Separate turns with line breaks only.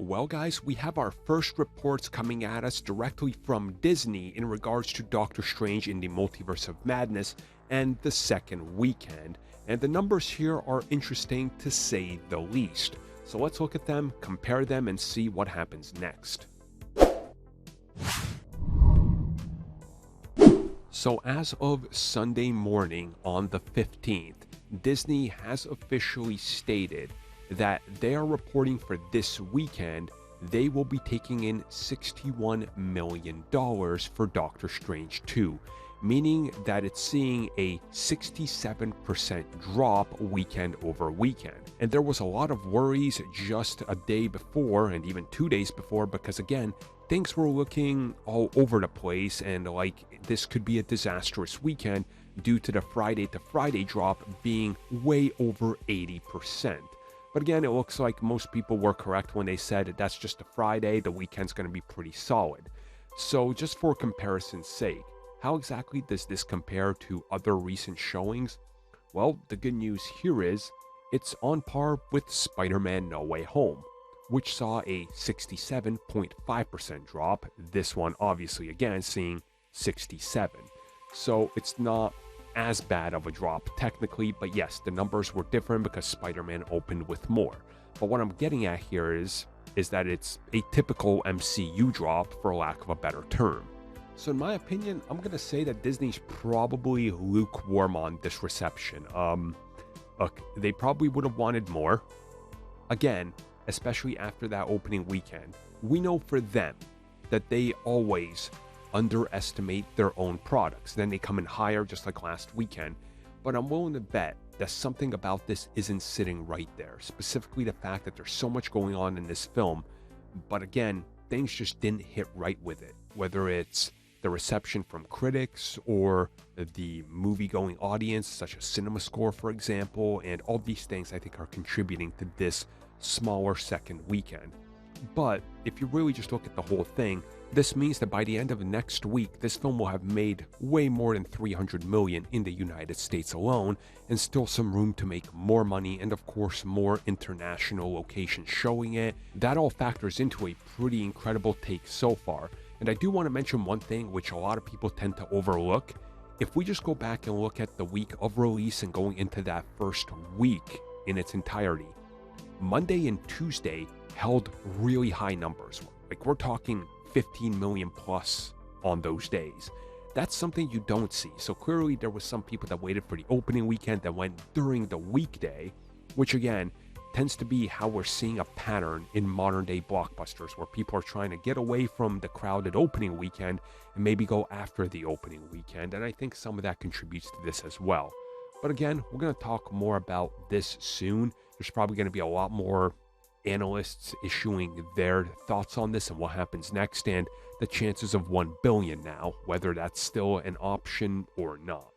Well, guys, we have our first reports coming at us directly from Disney in regards to Doctor Strange in the Multiverse of Madness and the second weekend. And the numbers here are interesting to say the least. So let's look at them, compare them, and see what happens next. So as of Sunday morning on the 15th, Disney has officially stated that they are reporting for this weekend they will be taking in $61 million for Doctor Strange 2, meaning that it's seeing a 67% drop weekend over weekend. And there was a lot of worries just a day before and even 2 days before, because again, things were looking all over the place and like this could be a disastrous weekend due to the Friday to Friday drop being way over 80%. But again, it looks like most people were correct when they said that's just a Friday, the weekend's going to be pretty solid. So just for comparison's sake, how exactly does this compare to other recent showings? Well, the good news here is it's on par with Spider-Man No Way Home, which saw a 67.5% drop. This one obviously again seeing 67. So it's not as bad of a drop technically, but yes, the numbers were different because Spider-Man opened with more. But what I'm getting at here is that it's a typical MCU drop, for lack of a better term. So in my opinion, I'm gonna say that Disney's probably lukewarm on this reception. Look, they probably would have wanted more. Again, especially after that opening weekend, we know for them that they always underestimate their own products. Then they come in higher, just like last weekend. But I'm willing to bet that something about this isn't sitting right there, specifically the fact that there's so much going on in this film. But again, things just didn't hit right with it, whether it's the reception from critics or the movie-going audience, such as cinema score, for example, and all these things I think are contributing to this smaller second weekend. But if you really just look at the whole thing, this means that by the end of next week, this film will have made way more than $300 million in the United States alone, and still some room to make more money, and of course more international locations showing it. That all factors into a pretty incredible take so far. And I do want to mention one thing which a lot of people tend to overlook. If we just go back and look at the week of release and going into that first week in its entirety, Monday and Tuesday held really high numbers. Like we're talking 15 million plus on those days. That's something you don't see. So clearly there was some people that waited for the opening weekend that went during the weekday, which again tends to be how we're seeing a pattern in modern day blockbusters, where people are trying to get away from the crowded opening weekend and maybe go after the opening weekend. And I think some of that contributes to this as well. But again, we're going to talk more about this soon. There's probably going to be a lot more analysts issuing their thoughts on this and what happens next, and the chances of 1 billion now, whether that's still an option or not.